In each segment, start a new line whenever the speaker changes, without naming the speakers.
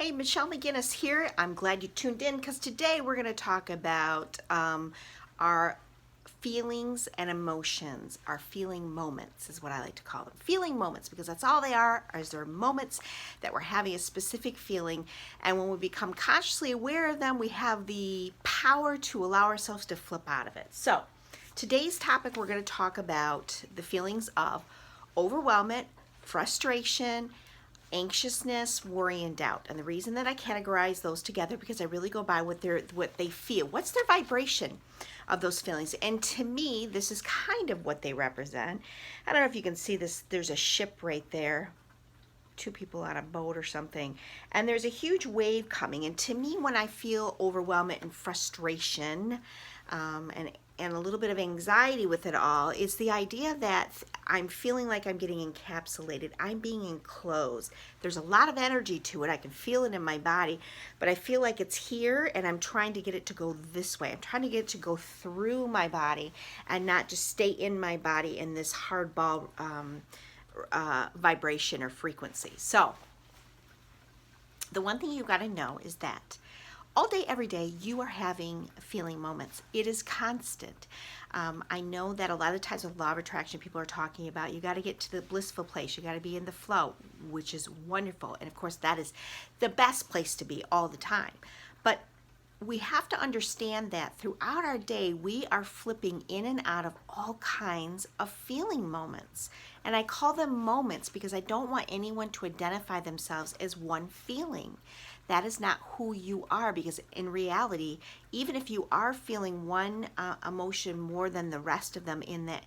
Hey, Michelle McGinnis here. I'm glad you tuned in because today we're going to talk about our feelings and emotions, our feeling moments is what I like to call them. Feeling moments, because that's all they are, is they're moments that we're having a specific feeling, and when we become consciously aware of them, we have the power to allow ourselves to flip out of it. So today's topic, we're going to talk about the feelings of overwhelmment, frustration, anxiousness, worry, and doubt. And the reason that I categorize those together because I really go by what they feel. What's their vibration of those feelings? And to me, this is kind of what they represent. I don't know if you can see this. There's a ship right there. Two people on a boat or something, and there's a huge wave coming. And to me, when I feel overwhelmment and frustration, and a little bit of anxiety with it all, it's the idea that I'm feeling like I'm getting encapsulated. I'm being enclosed. There's a lot of energy to it. I can feel it in my body, but I feel like it's here, and I'm trying to get it to go this way. I'm trying to get it to go through my body and not just stay in my body in this hardball vibration or frequency. So the one thing you got to know is that all day, every day, you are having feeling moments. It is constant. I know that a lot of times with law of attraction, people are talking about you got to get to the blissful place. You got to be in the flow, which is wonderful. And of course, that is the best place to be all the time. But we have to understand that throughout our day, we are flipping in and out of all kinds of feeling moments. And I call them moments because I don't want anyone to identify themselves as one feeling. That is not who you are, because in reality, even if you are feeling one emotion more than the rest of them in that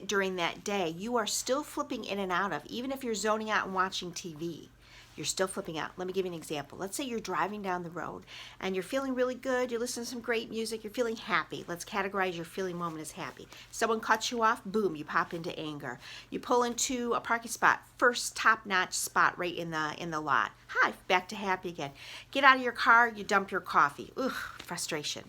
during that day, you are still flipping in and out of, even if you're zoning out and watching TV. You're still flipping out. Let me give you an example. Let's say you're driving down the road and you're feeling really good. You're listening to some great music. You're feeling happy. Let's categorize your feeling moment as happy. Someone cuts you off. Boom, you pop into anger. You pull into a parking spot. First top-notch spot right in the lot. Hi, back to happy again. Get out of your car. You dump your coffee. Ugh, frustration.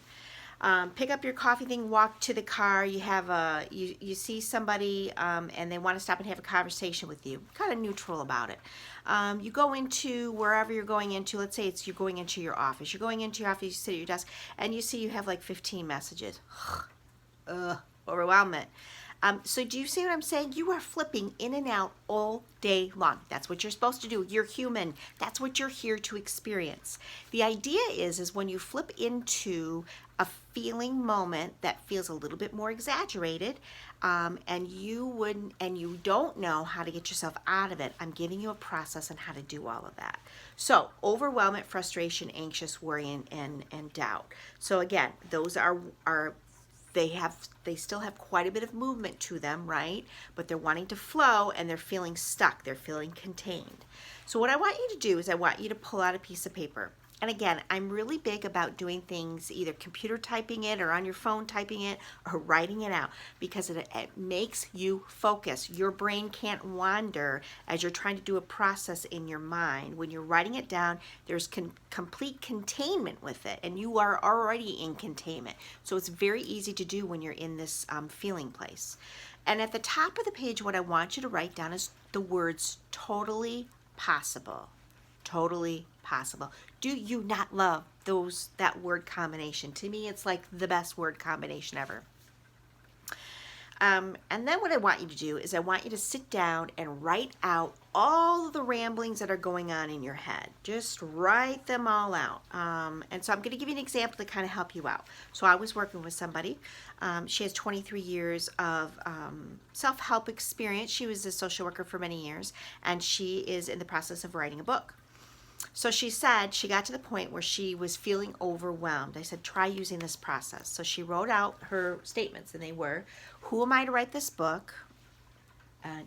Pick up your coffee thing, walk to the car. You have you see somebody and they want to stop and have a conversation with you. Kind of neutral about it. You go into wherever you're going into. Let's say you're going into your office. You're going into your office. You sit at your desk and you see you have like 15 messages. Overwhelmment. So do you see what I'm saying? You are flipping in and out all day long. That's what you're supposed to do. You're human. That's what you're here to experience. The idea is when you flip into a feeling moment that feels a little bit more exaggerated, and you don't know how to get yourself out of it, I'm giving you a process on how to do all of that. So overwhelmment, frustration, anxious, worry, and doubt. So again, those are they still have quite a bit of movement to them, right? But they're wanting to flow and they're feeling stuck. They're feeling contained. So what I want you to do is I want you to pull out a piece of paper. And again, I'm really big about doing things, either computer typing it or on your phone typing it or writing it out, because it makes you focus. Your brain can't wander as you're trying to do a process in your mind. When you're writing it down, there's complete containment with it, and you are already in containment. So it's very easy to do when you're in this feeling place. And at the top of the page, what I want you to write down is the words totally possible. Totally possible. Do you not love that word combination? To me, it's like the best word combination ever. And then what I want you to do is I want you to sit down and write out all of the ramblings that are going on in your head. Just write them all out. And so I'm going to give you an example to kind of help you out. So I was working with somebody. She has 23 years of self-help experience. She was a social worker for many years, and she is in the process of writing a book. So she said she got to the point where she was feeling overwhelmed. I said, try using this process. So she wrote out her statements, and they were, who am I to write this book?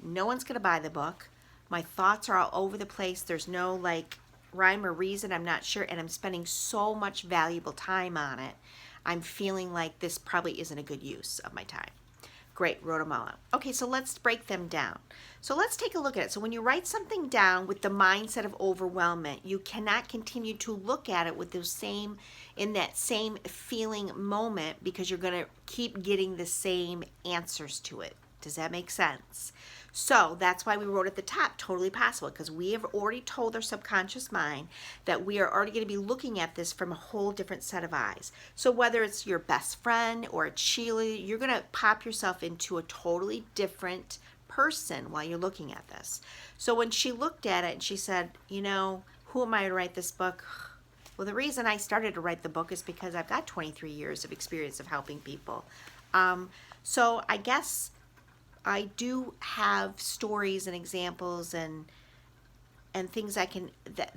No one's going to buy the book. My thoughts are all over the place. There's no like rhyme or reason. I'm not sure. And I'm spending so much valuable time on it. I'm feeling like this probably isn't a good use of my time. Great, wrote them all out. Okay, so let's break them down. So let's take a look at it. So when you write something down with the mindset of overwhelmment, you cannot continue to look at it with in that same feeling moment, because you're going to keep getting the same answers to it. Does that make sense? So that's why we wrote at the top, totally possible, because we have already told our subconscious mind that we are already going to be looking at this from a whole different set of eyes. So whether it's your best friend or a cheerleader, you're going to pop yourself into a totally different person while you're looking at this. So when she looked at it and she said, who am I to write this book? Well, the reason I started to write the book is because I've got 23 years of experience of helping people. So I guess I do have stories and examples and things that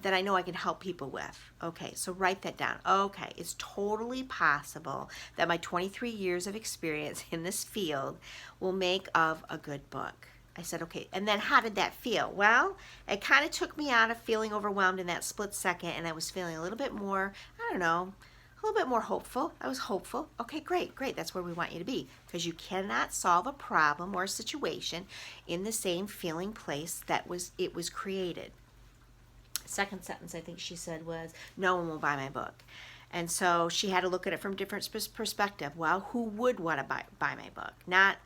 I know I can help people with. Okay, so write that down. Okay, it's totally possible that my 23 years of experience in this field will make of a good book. I said, okay, and then how did that feel? Well, it kind of took me out of feeling overwhelmed in that split second, and I was feeling a little bit more, I don't know, a little bit more hopeful. I was hopeful. Okay, great. That's where we want you to be, because you cannot solve a problem or a situation in the same feeling place that it was created. Second sentence I think she said was, no one will buy my book. And so she had to look at it from different perspective. Well, who would want to buy my book? Not,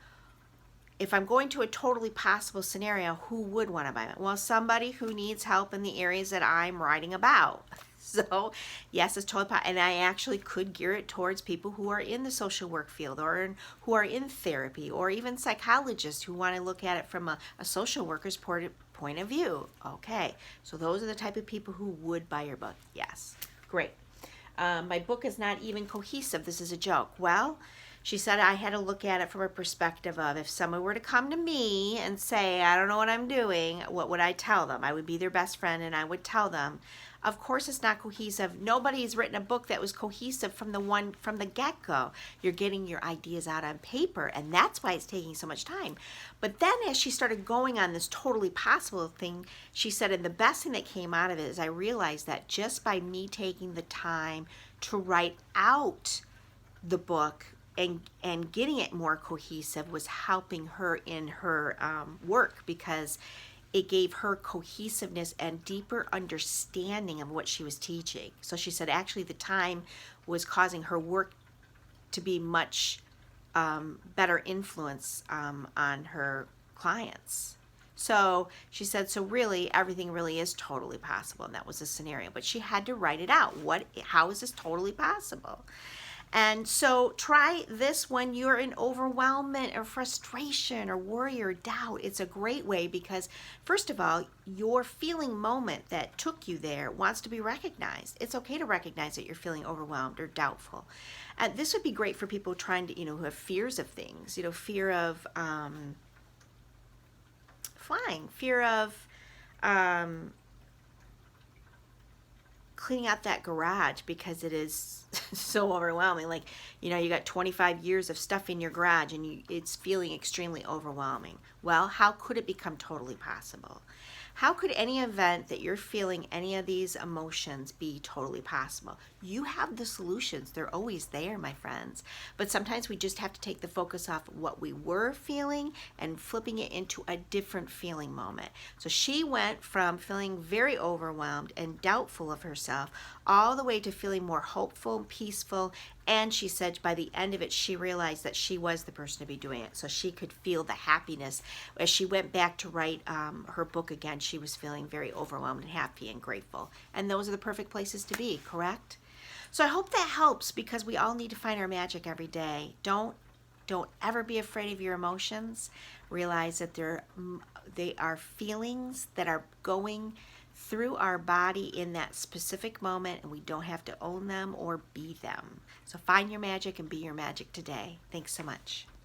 if I'm going to a totally possible scenario, who would want to buy it? Well, somebody who needs help in the areas that I'm writing about. So, yes, it's totally possible. And I actually could gear it towards people who are in the social work field or who are in therapy, or even psychologists who want to look at it from a social worker's point of view. Okay, so those are the type of people who would buy your book. Yes, great. My book is not even cohesive. This is a joke. Well, she said I had to look at it from a perspective of, if someone were to come to me and say, I don't know what I'm doing, what would I tell them? I would be their best friend, and I would tell them, of course it's not cohesive. Nobody's written a book that was cohesive from the get-go. You're getting your ideas out on paper, and that's why it's taking so much time. But then as she started going on this totally possible thing, she said, and the best thing that came out of it is I realized that just by me taking the time to write out the book and getting it more cohesive was helping her in her work, because it gave her cohesiveness and deeper understanding of what she was teaching. So she said actually the time was causing her work to be much better influence on her clients. So she said, so really everything really is totally possible, and that was a scenario. But she had to write it out. How is this totally possible? And so try this when you're in overwhelmment or frustration or worry or doubt. It's a great way because, first of all, your feeling moment that took you there wants to be recognized. It's okay to recognize that you're feeling overwhelmed or doubtful. And this would be great for people trying to, who have fears of things, fear of flying, fear of cleaning out that garage because it is so overwhelming. Like, you got 25 years of stuff in your garage and it's feeling extremely overwhelming. Well, how could it become totally possible? How could any event that you're feeling any of these emotions be totally possible? You have the solutions. They're always there, my friends. But sometimes we just have to take the focus off what we were feeling and flipping it into a different feeling moment. So she went from feeling very overwhelmed and doubtful of herself all the way to feeling more hopeful, peaceful, and she said by the end of it, she realized that she was the person to be doing it. So she could feel the happiness. As she went back to write her book again, she was feeling very overwhelmed and happy and grateful. And those are the perfect places to be, correct? So I hope that helps, because we all need to find our magic every day. Don't ever be afraid of your emotions. Realize that they are feelings that are going through our body in that specific moment, and we don't have to own them or be them. So find your magic and be your magic today. Thanks so much.